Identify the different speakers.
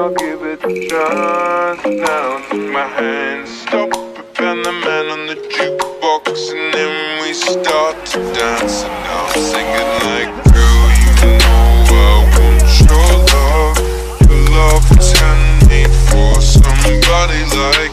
Speaker 1: I'll give it a chance. Now take my hand, stop it, and the man on the jukebox, and then we start to dance. And I'm singing like, girl, you know I want your love. Your love was handmade for somebody like